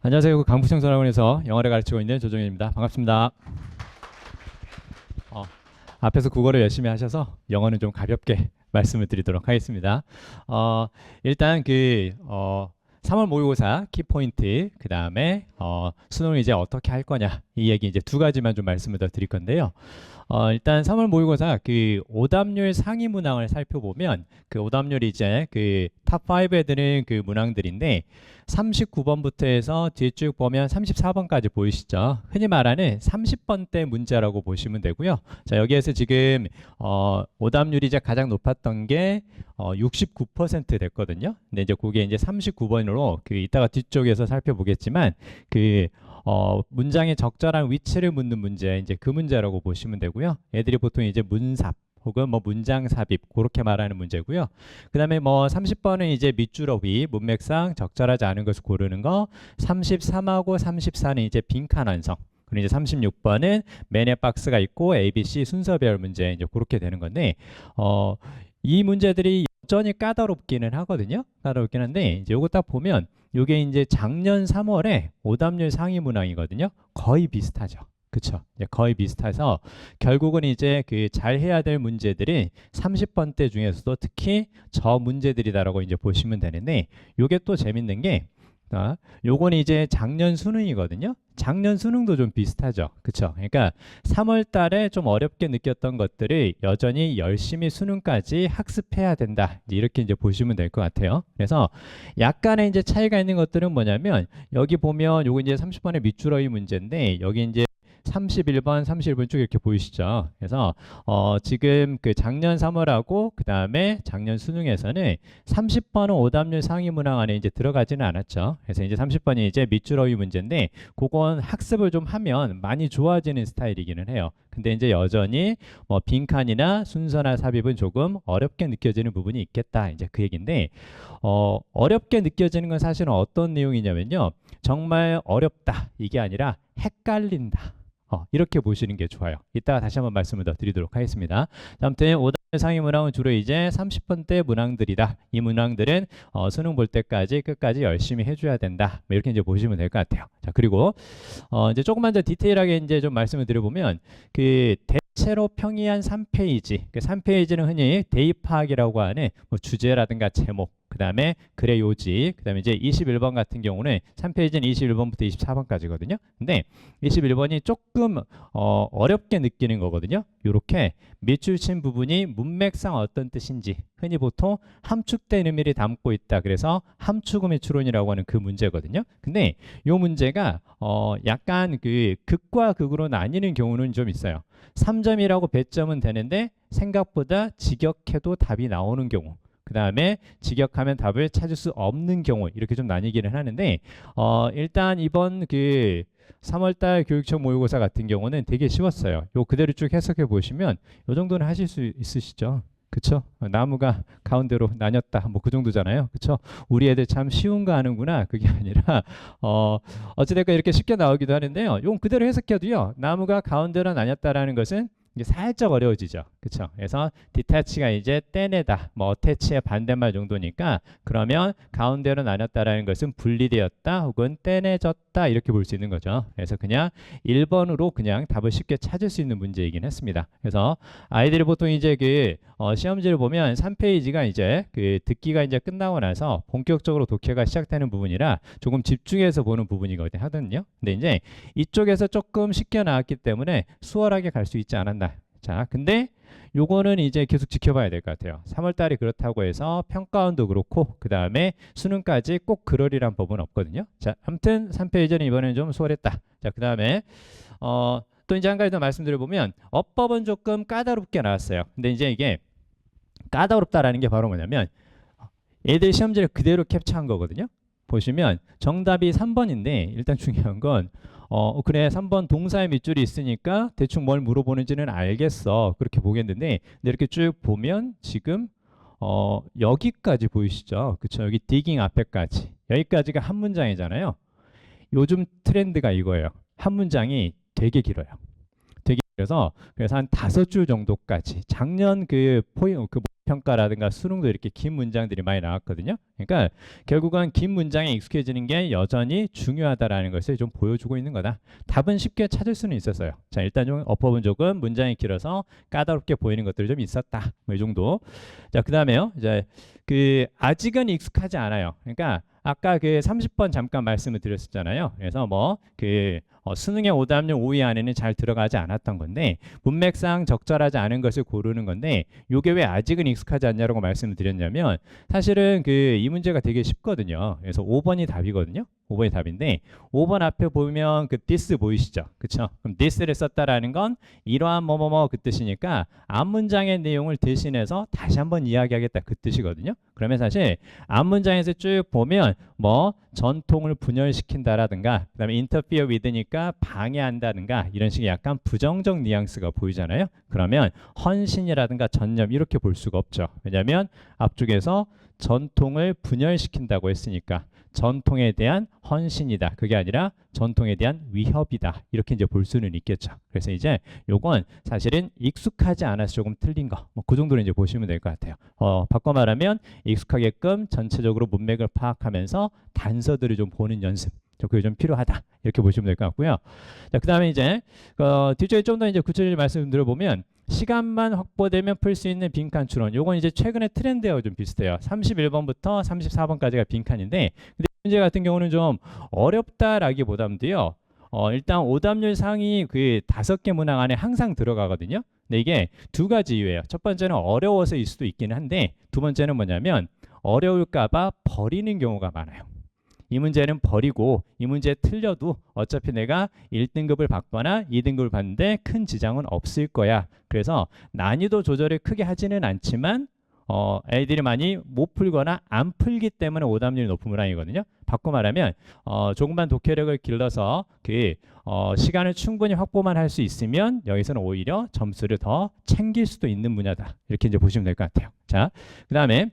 안녕하세요. 강북청소년학원에서 영어를 가르치고 있는 조정현입니다. 반갑습니다. 어, 앞에서 국어를 열심히 하셔서 영어는 좀 가볍게 말씀을 드리도록 하겠습니다. 일단 3월 모의고사 키포인트, 그 다음에 수능을 이제 어떻게 할 거냐, 이 얘기 이제 두 가지만 좀 말씀을 더 드릴 건데요. 일단 3월 모의고사 오답률 상위 문항을 살펴보면 그 오답률이 이제 탑 5에 드는 그 문항들인데 39번부터 해서 뒤에 쭉 보면 34번까지 보이시죠? 흔히 말하는 30번대 문제라고 보시면 되고요. 자, 여기에서 지금 오답률이 이제 가장 높았던 게 69% 됐거든요. 근데 이제 그게 이제 39번으로 이따가 뒤쪽에서 살펴보겠지만 문장의 적절한 위치를 묻는 문제, 이제 그 문제라고 보시면 되고요. 애들이 보통 이제 문삽 혹은 뭐 문장 삽입 그렇게 말하는 문제고요. 그다음에 뭐 30번은 이제 밑줄어 위 문맥상 적절하지 않은 것을 고르는 거, 33하고 34는 이제 빈칸 완성. 그리고 이제 36번은 맨의 박스가 있고 A, B, C 순서별 문제 이제 그렇게 되는 건데 이 문제들이 여전히 까다롭기는 하거든요. 까다롭긴 한데 이제 요거 딱 보면 요게 이제 작년 3월에 오답률 상위 문항이거든요. 거의 비슷하죠. 그쵸? 이제 거의 비슷해서 결국은 이제 잘 해야 될 문제들이 30번대 중에서도 특히 저 문제들이다라고 이제 보시면 되는데 요게 또 재밌는 게 요건 이제 작년 수능이거든요. 작년 수능도 좀 비슷하죠. 그쵸? 그러니까 3월 달에 좀 어렵게 느꼈던 것들을 여전히 열심히 수능까지 학습해야 된다. 이렇게 이제 보시면 될 것 같아요. 그래서 약간의 이제 차이가 있는 것들은 뭐냐면 여기 보면 요거 이제 30번의 밑줄어이 문제인데 여기 이제 31번, 31번 쭉 이렇게 보이시죠? 그래서 지금 작년 3월하고 그 다음에 작년 수능에서는 30번은 오답률 상위 문항 안에 이제 들어가지는 않았죠. 그래서 이제 30번이 이제 밑줄어이 문제인데 그건 학습을 좀 하면 많이 좋아지는 스타일이기는 해요. 근데 이제 여전히 뭐 빈칸이나 순서나 삽입은 조금 어렵게 느껴지는 부분이 있겠다. 이제 그 얘기인데 어렵게 느껴지는 건 사실은 어떤 내용이냐면요. 정말 어렵다. 이게 아니라 헷갈린다. 이렇게 보시는 게 좋아요. 이따가 다시 한번 말씀을 더 드리도록 하겠습니다. 아무튼 오답 상위 문항은 주로 이제 30번대 문항들이다. 이 문항들은 수능 볼 때까지 끝까지 열심히 해줘야 된다. 이렇게 이제 보시면 될 것 같아요. 자, 그리고 이제 조금만 더 디테일하게 이제 좀 말씀을 드려보면 대체로 평이한 3페이지. 3페이지는 흔히 대입파악이라고 하는 뭐 주제라든가 제목, 그 다음에 글의 요지, 그 다음에 이제 21번 같은 경우는 3페이지는 21번부터 24번까지거든요. 근데 21번이 조금 어렵게 느끼는 거거든요. 이렇게 밑줄 친 부분이 문맥상 어떤 뜻인지 흔히 보통 함축된 의미를 담고 있다. 그래서 함축음의 추론이라고 하는 그 문제거든요. 근데 이 문제가 약간 극과 극으로 나뉘는 경우는 좀 있어요. 3점이라고 배점은 되는데 생각보다 직역해도 답이 나오는 경우, 그 다음에 직역하면 답을 찾을 수 없는 경우, 이렇게 좀 나뉘기는 하는데 일단 이번 3월달 교육청 모의고사 같은 경우는 되게 쉬웠어요. 요 그대로 쭉 해석해 보시면 요 정도는 하실 수 있으시죠? 그쵸? 나무가 가운데로 나뉘었다. 뭐 그 정도잖아요. 그쵸? 우리 애들 참 쉬운 거 하는구나. 그게 아니라 어찌됐건 이렇게 쉽게 나오기도 하는데요. 이건 그대로 해석해도요. 나무가 가운데로 나뉘었다라는 것은 이게 살짝 어려워지죠. 그쵸? 그래서 디타치가 이제 떼내다, 뭐 어태치의 반대말 정도니까 그러면 가운데로 나눴다라는 것은 분리되었다 혹은 떼내졌다 이렇게 볼 수 있는 거죠. 그래서 그냥 1번으로 그냥 답을 쉽게 찾을 수 있는 문제이긴 했습니다. 그래서 아이들이 보통 이제 시험지를 보면 3페이지가 이제 듣기가 이제 끝나고 나서 본격적으로 독해가 시작되는 부분이라 조금 집중해서 보는 부분이거든요. 근데 이제 이쪽에서 조금 쉽게 나왔기 때문에 수월하게 갈 수 있지 않았나. 자, 근데 요거는 이제 계속 지켜봐야 될 것 같아요. 3월달이 그렇다고 해서 평가원도 그렇고 그 다음에 수능까지 꼭 그러리란 법은 없거든요. 자, 아무튼 3페이지는 이번에는 좀 수월했다. 자, 그 다음에 또 이제 한 가지 더 말씀드려보면 어법은 조금 까다롭게 나왔어요. 근데 이제 이게 까다롭다라는 게 바로 뭐냐면 애들 시험지를 그대로 캡처한 거거든요. 보시면 정답이 3번인데 일단 중요한 건 그래 3번 동사의 밑줄이 있으니까 대충 뭘 물어보는지는 알겠어. 그렇게 보겠는데 근데 이렇게 쭉 보면 지금 여기까지 보이시죠? 그쵸? 여기 digging 앞에까지 여기까지가 한 문장이잖아요. 요즘 트렌드가 이거예요. 한 문장이 되게 길어요. 되게 길어서 그래서 한 5줄 정도까지 작년 평가라든가 수능도 이렇게 긴 문장들이 많이 나왔거든요. 그러니까 결국은 긴 문장에 익숙해지는 게 여전히 중요하다라는 것을 좀 보여주고 있는 거다. 답은 쉽게 찾을 수는 있었어요. 자, 일단 좀 어법은 조금 문장이 길어서 까다롭게 보이는 것들이 좀 있었다. 뭐 이 정도. 자, 그다음에요. 이제 그 아직은 익숙하지 않아요. 그러니까 아까 그 30번 잠깐 말씀을 드렸었잖아요. 그래서 뭐 그 수능의 오답률 5위 안에는 잘 들어가지 않았던 건데 문맥상 적절하지 않은 것을 고르는 건데 요게 왜 아직은 익숙하지 않냐라고 말씀을 드렸냐면 사실은 그 이 문제가 되게 쉽거든요. 그래서 5번이 답이거든요. 5번이 답인데 5번 앞에 보면 그 this 보이시죠? 그쵸? 그럼 this를 썼다라는 건 이러한 뭐뭐뭐 그 뜻이니까 앞 문장의 내용을 대신해서 다시 한번 이야기하겠다 그 뜻이거든요. 그러면 사실 앞 문장에서 쭉 보면 뭐 전통을 분열시킨다라든가 그다음에 interfere with니까 방해한다든가 이런 식의 약간 부정적 뉘앙스가 보이잖아요. 그러면 헌신이라든가 전념 이렇게 볼 수가 없죠. 왜냐하면 앞쪽에서 전통을 분열시킨다고 했으니까 전통에 대한 헌신이다. 그게 아니라 전통에 대한 위협이다. 이렇게 이제 볼 수는 있겠죠. 그래서 이제 요건 사실은 익숙하지 않아서 조금 틀린 거. 뭐 그 정도로 이제 보시면 될 것 같아요. 바꿔 말하면 익숙하게끔 전체적으로 문맥을 파악하면서 단서들을 좀 보는 연습. 그게 좀 필요하다. 이렇게 보시면 될 것 같고요. 자, 그다음에 이제 뒤쪽에 좀 더 이제 구체적으로 말씀드려보면 시간만 확보되면 풀 수 있는 빈칸 추론. 요건 이제 최근의 트렌드하고 좀 비슷해요. 31번부터 34번까지가 빈칸인데 근데 문제 같은 경우는 좀 어렵다라기보다도요. 일단 오답률 상위 그 5개 문항 안에 항상 들어가거든요. 근데 이게 두 가지 이유예요. 첫 번째는 어려워서일 수도 있기는 한데 두 번째는 뭐냐면 어려울까봐 버리는 경우가 많아요. 이 문제는 버리고 이 문제 틀려도 어차피 내가 1등급을 받거나 2등급을 받는데 큰 지장은 없을 거야. 그래서 난이도 조절을 크게 하지는 않지만 애들이 많이 못 풀거나 안 풀기 때문에 오답률이 높은 문항이거든요. 바꿔 말하면 조금만 독해력을 길러서 그 시간을 충분히 확보만 할 수 있으면 여기서는 오히려 점수를 더 챙길 수도 있는 분야다. 이렇게 이제 보시면 될 것 같아요. 자, 그다음에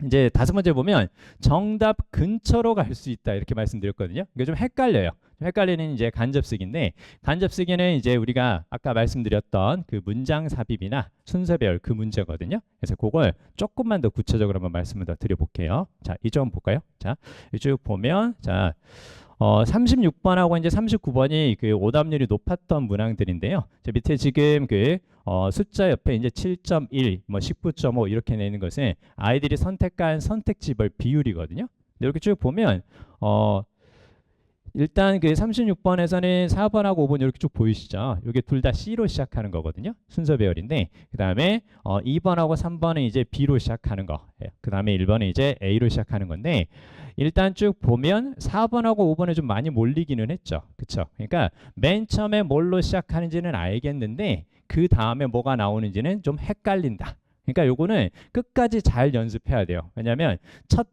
이제 5번째 보면 정답 근처로 갈 수 있다 이렇게 말씀드렸거든요. 이게 좀 헷갈려요. 헷갈리는 이제 간접쓰기인데 간접쓰기는 이제 우리가 아까 말씀드렸던 그 문장 삽입이나 순서 배열 그 문제거든요. 그래서 그걸 조금만 더 구체적으로 한번 말씀을 더 드려볼게요. 자, 이쪽 한번 볼까요? 자, 이쪽 보면 자. 36번하고 이제 39번이 그 오답률이 높았던 문항들인데요. 저 밑에 지금 그 숫자 옆에 이제 7.1, 뭐 19.5 이렇게 내는 것은 아이들이 선택한 선택지별 비율이거든요. 이렇게 쭉 보면 일단 그 36번에서는 4번하고 5번 이렇게 쭉 보이시죠? 이게 둘 다 C로 시작하는 거거든요. 순서 배열인데 그 다음에 2번하고 3번은 이제 B로 시작하는 거. 그 다음에 1번은 이제 A로 시작하는 건데 일단 쭉 보면 4번하고 5번에 좀 많이 몰리기는 했죠. 그쵸? 그러니까 맨 처음에 뭘로 시작하는지는 알겠는데 그 다음에 뭐가 나오는지는 좀 헷갈린다. 그러니까 요거는 끝까지 잘 연습해야 돼요. 왜냐하면 첫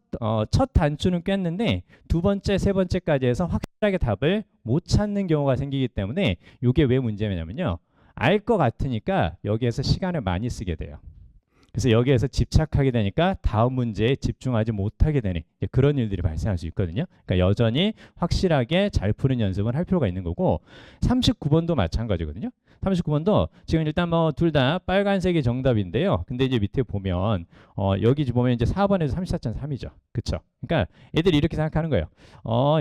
단추는 꿰는데 두 번째, 세 번째까지 해서 확실하게 답을 못 찾는 경우가 생기기 때문에 이게 왜 문제냐면요. 알 것 같으니까 여기에서 시간을 많이 쓰게 돼요. 그래서 여기에서 집착하게 되니까 다음 문제에 집중하지 못하게 되는 그런 일들이 발생할 수 있거든요. 그러니까 여전히 확실하게 잘 푸는 연습은 할 필요가 있는 거고 39번도 마찬가지거든요. 39번도 지금 일단 뭐 둘 다 빨간색이 정답인데요. 근데 이제 밑에 보면 여기 보면 이제 4번에서 34.3이죠. 그쵸? 그러니까 애들이 이렇게 생각하는 거예요.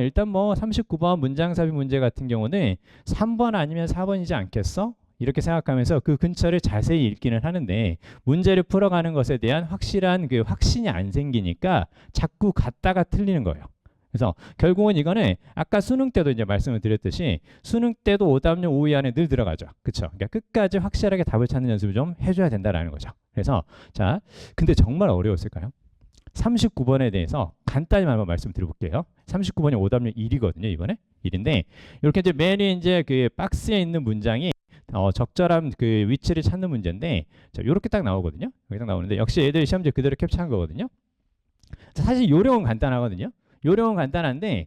일단 뭐 39번 문장 삽입 문제 같은 경우는 3번 아니면 4번이지 않겠어? 이렇게 생각하면서 그 근처를 자세히 읽기는 하는데 문제를 풀어가는 것에 대한 확실한 그 확신이 안 생기니까 자꾸 갔다가 틀리는 거예요. 그래서 결국은 이거는 아까 수능 때도 이제 말씀을 드렸듯이 수능 때도 오답률 5위 안에 늘 들어가죠. 그렇죠? 그러니까 끝까지 확실하게 답을 찾는 연습을 좀 해줘야 된다라는 거죠. 그래서 자, 근데 정말 어려웠을까요? 39번에 대해서 간단히 한번 말씀드려볼게요. 39번이 오답률 1이거든요. 이번에 1인데 이렇게 이제 맨 위에 이제 그 박스에 있는 문장이 적절한 그 위치를 찾는 문제인데 자, 이렇게 딱 나오거든요. 여기 딱 나오는데 역시 애들이 시험지 그대로 캡처한 거거든요. 사실 요령은 간단하거든요. 요령은 간단한데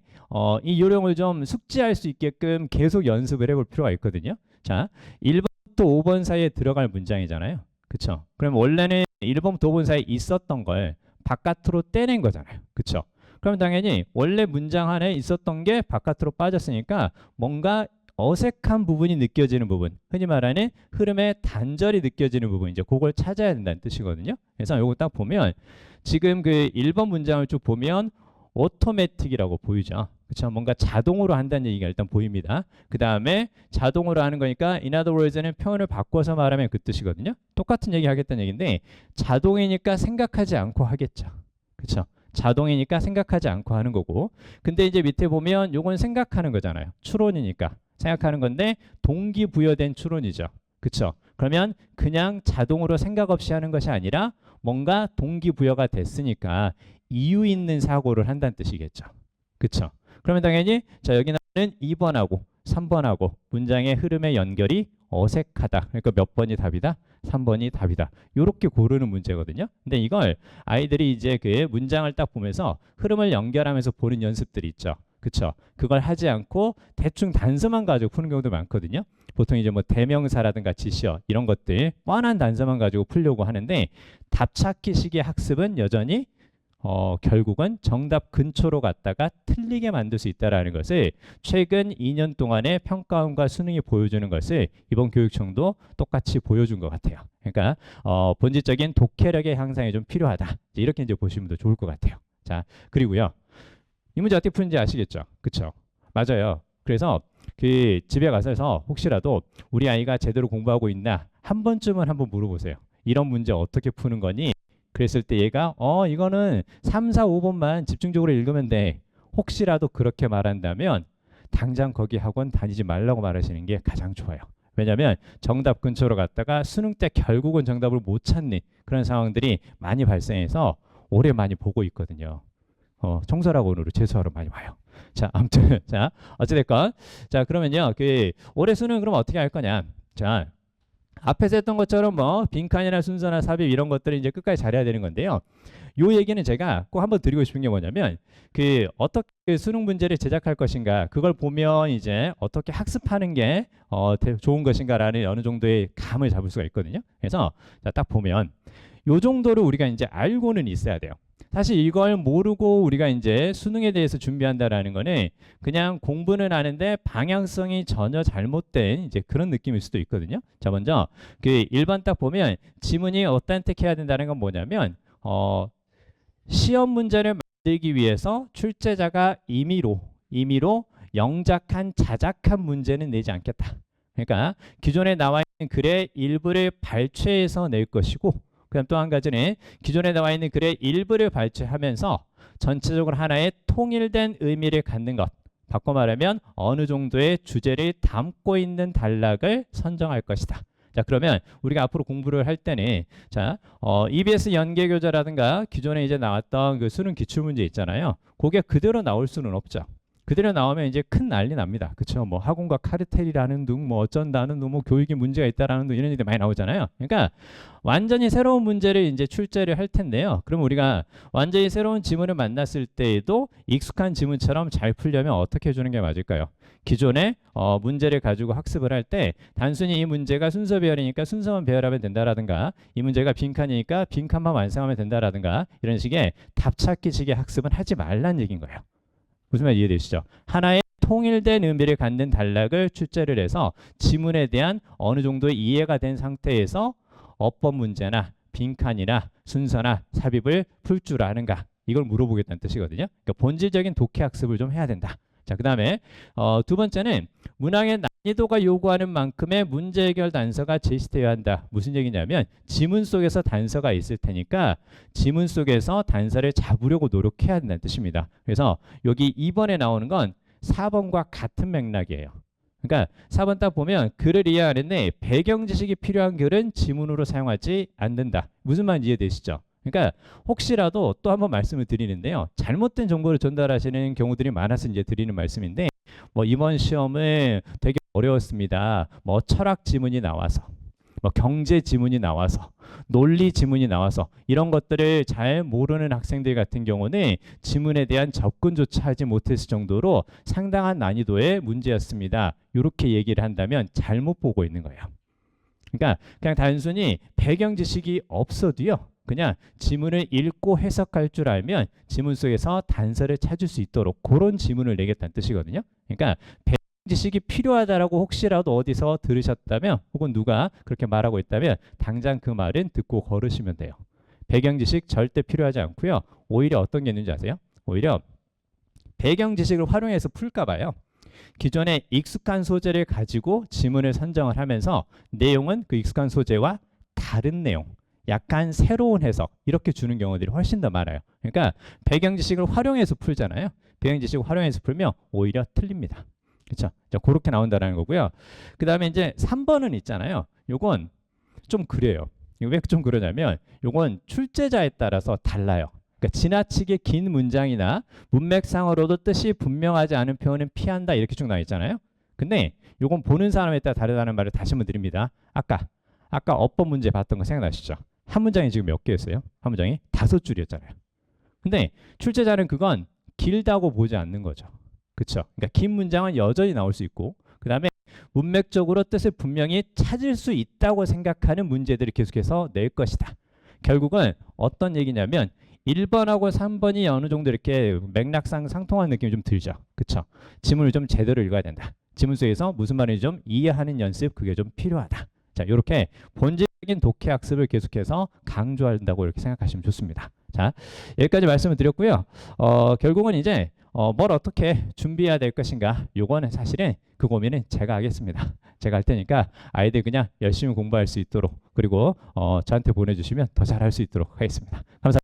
이 요령을 좀 숙지할 수 있게끔 계속 연습을 해볼 필요가 있거든요. 자, 1번부터 5번 사이에 들어갈 문장이잖아요. 그쵸? 그럼 원래는 1번부터 5번 사이에 있었던 걸 바깥으로 떼낸 거잖아요. 그쵸? 그럼 당연히 원래 문장 안에 있었던 게 바깥으로 빠졌으니까 뭔가 어색한 부분이 느껴지는 부분, 흔히 말하는 흐름의 단절이 느껴지는 부분, 이제 그걸 찾아야 된다는 뜻이거든요. 그래서 요거 딱 보면 지금 그 1번 문장을 쭉 보면 오토매틱이라고 보이죠. 그렇죠? 뭔가 자동으로 한다는 얘기가 일단 보입니다. 그 다음에 자동으로 하는 거니까 in other words는 표현을 바꿔서 말하면 그 뜻이거든요. 똑같은 얘기 하겠다는 얘기인데 자동이니까 생각하지 않고 하겠죠. 그렇죠? 자동이니까 생각하지 않고 하는 거고, 근데 이제 밑에 보면 요건 생각하는 거잖아요. 추론이니까 생각하는 건데 동기부여된 추론이죠. 그렇죠? 그러면 그냥 자동으로 생각 없이 하는 것이 아니라 뭔가 동기부여가 됐으니까 이유 있는 사고를 한다는 뜻이겠죠. 그렇죠? 그러면 당연히 자 여기 나오는 2번하고 3번하고 문장의 흐름의 연결이 어색하다. 그러니까 몇 번이 답이다? 3번이 답이다. 요렇게 고르는 문제거든요. 근데 이걸 아이들이 이제 그 문장을 딱 보면서 흐름을 연결하면서 보는 연습들이 있죠. 그쵸? 그걸 하지 않고 대충 단서만 가지고 푸는 경우도 많거든요. 보통 이제 뭐 대명사라든가 지시어 이런 것들 뻔한 단서만 가지고 풀려고 하는데 답찾기식의 학습은 여전히 결국은 정답 근처로 갔다가 틀리게 만들 수 있다는 것을 최근 2년 동안의 평가원과 수능이 보여주는 것을 이번 교육청도 똑같이 보여준 것 같아요. 그러니까 본질적인 독해력의 향상이 좀 필요하다. 이렇게 이제 보시면 더 좋을 것 같아요. 자, 그리고요. 이 문제 어떻게 푸는지 아시겠죠? 그쵸? 맞아요. 그래서 그 집에 가서 혹시라도 우리 아이가 제대로 공부하고 있나 한 번쯤은 한번 물어보세요. 이런 문제 어떻게 푸는 거니? 그랬을 때 얘가 이거는 3, 4, 5번만 집중적으로 읽으면 돼. 혹시라도 그렇게 말한다면 당장 거기 학원 다니지 말라고 말하시는 게 가장 좋아요. 왜냐하면 정답 근처로 갔다가 수능 때 결국은 정답을 못 찾는 그런 상황들이 많이 발생해서 올해 많이 보고 있거든요. 청설학원으로 재수하러 많이 와요. 자, 아무튼 자 어찌됐건 자 그러면요 그 올해 수능 그럼 어떻게 할 거냐? 자. 앞에서 했던 것처럼 뭐 빈칸이나 순서나 삽입 이런 것들을 이제 끝까지 잘해야 되는 건데요. 요 얘기는 제가 꼭 한번 드리고 싶은 게 뭐냐면 그 어떻게 수능 문제를 제작할 것인가 그걸 보면 이제 어떻게 학습하는 게 좋은 것인가라는 어느 정도의 감을 잡을 수가 있거든요. 그래서 자, 딱 보면 요 정도로 우리가 이제 알고는 있어야 돼요. 사실 이걸 모르고 우리가 이제 수능에 대해서 준비한다라는 거는 그냥 공부는 하는데 방향성이 전혀 잘못된 이제 그런 느낌일 수도 있거든요. 자, 먼저 그 1번 딱 보면 지문이 어떤 택해야 된다는 건 뭐냐면 시험 문제를 만들기 위해서 출제자가 임의로 영작한 자작한 문제는 내지 않겠다. 그러니까 기존에 나와 있는 글의 일부를 발췌해서 낼 것이고 그다음 또 한 가지는 기존에 나와 있는 글의 일부를 발췌하면서 전체적으로 하나의 통일된 의미를 갖는 것. 바꿔 말하면 어느 정도의 주제를 담고 있는 단락을 선정할 것이다. 자, 그러면 우리가 앞으로 공부를 할 때는 자, EBS 연계교재라든가 기존에 이제 나왔던 그 수능 기출문제 있잖아요. 그게 그대로 나올 수는 없죠. 그대로 나오면 이제 큰 난리 납니다. 그렇죠? 뭐 학원과 카르텔이라는 둥, 뭐 어쩐다는 둥, 뭐 교육에 문제가 있다라는 둥 이런 얘기 많이 나오잖아요. 그러니까 완전히 새로운 문제를 이제 출제를 할 텐데요. 그럼 우리가 완전히 새로운 지문을 만났을 때에도 익숙한 지문처럼 잘 풀려면 어떻게 해주는 게 맞을까요? 기존의 문제를 가지고 학습을 할 때 단순히 이 문제가 순서 배열이니까 순서만 배열하면 된다라든가 이 문제가 빈칸이니까 빈칸만 완성하면 된다라든가 이런 식의 답찾기식의 학습은 하지 말라는 얘기인 거예요. 무슨 말 이해되시죠? 하나의 통일된 의미를 갖는 단락을 출제를 해서 지문에 대한 어느 정도의 이해가 된 상태에서 어법 문제나 빈칸이나 순서나 삽입을 풀 줄 아는가 이걸 물어보겠다는 뜻이거든요. 그러니까 본질적인 독해 학습을 좀 해야 된다. 자, 그 다음에 두 번째는 문항의 난이도가 요구하는 만큼의 문제 해결 단서가 제시되어야 한다. 무슨 얘기냐면 지문 속에서 단서가 있을 테니까 지문 속에서 단서를 잡으려고 노력해야 한다는 뜻입니다. 그래서 여기 2번에 나오는 건 4번과 같은 맥락이에요. 그러니까 4번 딱 보면 글을 이해하는데 배경 지식이 필요한 글은 지문으로 사용하지 않는다. 무슨 말인지 이해되시죠? 그러니까 혹시라도 또 한번 말씀을 드리는데요. 잘못된 정보를 전달하시는 경우들이 많아서 이제 드리는 말씀인데 뭐 이번 시험은 되게 어려웠습니다. 뭐 철학 지문이 나와서 뭐 경제 지문이 나와서 논리 지문이 나와서 이런 것들을 잘 모르는 학생들 같은 경우는 지문에 대한 접근조차 하지 못했을 정도로 상당한 난이도의 문제였습니다. 이렇게 얘기를 한다면 잘못 보고 있는 거예요. 그러니까 그냥 단순히 배경 지식이 없어도요. 그냥 지문을 읽고 해석할 줄 알면 지문 속에서 단서를 찾을 수 있도록 그런 지문을 내겠다는 뜻이거든요. 그러니까 지식이 필요하다라고 혹시라도 어디서 들으셨다면 혹은 누가 그렇게 말하고 있다면 당장 그 말은 듣고 걸으시면 돼요. 배경 지식 절대 필요하지 않고요. 오히려 어떤 게 있는지 아세요? 오히려 배경 지식을 활용해서 풀까 봐요. 기존에 익숙한 소재를 가지고 지문을 선정을 하면서 내용은 그 익숙한 소재와 다른 내용, 약간 새로운 해석 이렇게 주는 경우들이 훨씬 더 많아요. 그러니까 배경 지식을 활용해서 풀잖아요. 배경 지식을 활용해서 풀면 오히려 틀립니다. 그렇죠? 그렇게 나온다는 거고요. 그 다음에 이제 3번은 있잖아요. 요건 좀 그래요. 왜 좀 그러냐면 요건 출제자에 따라서 달라요. 그러니까 지나치게 긴 문장이나 문맥상으로도 뜻이 분명하지 않은 표현은 피한다 이렇게 쭉 나와 있잖아요. 근데 요건 보는 사람에 따라 다르다는 말을 다시 한번 드립니다. 아까 어법 문제 봤던 거 생각나시죠? 한 문장이 지금 몇 개였어요? 한 문장이 5줄이었잖아요. 근데 출제자는 그건 길다고 보지 않는 거죠. 그렇죠? 그러니까 긴 문장은 여전히 나올 수 있고 그 다음에 문맥적으로 뜻을 분명히 찾을 수 있다고 생각하는 문제들을 계속해서 낼 것이다. 결국은 어떤 얘기냐면 1번하고 3번이 어느 정도 이렇게 맥락상 상통하는 느낌이 좀 들죠. 그렇죠? 지문을 좀 제대로 읽어야 된다. 지문 속에서 무슨 말인지 좀 이해하는 연습 그게 좀 필요하다. 자, 이렇게 본질적인 독해 학습을 계속해서 강조한다고 이렇게 생각하시면 좋습니다. 자, 여기까지 말씀을 드렸고요. 결국은 이제 뭘 어떻게 준비해야 될 것인가 요거는 사실은 그 고민은 제가 하겠습니다. 제가 할 테니까 아이들 그냥 열심히 공부할 수 있도록 그리고 저한테 보내주시면 더 잘할 수 있도록 하겠습니다. 감사합니다.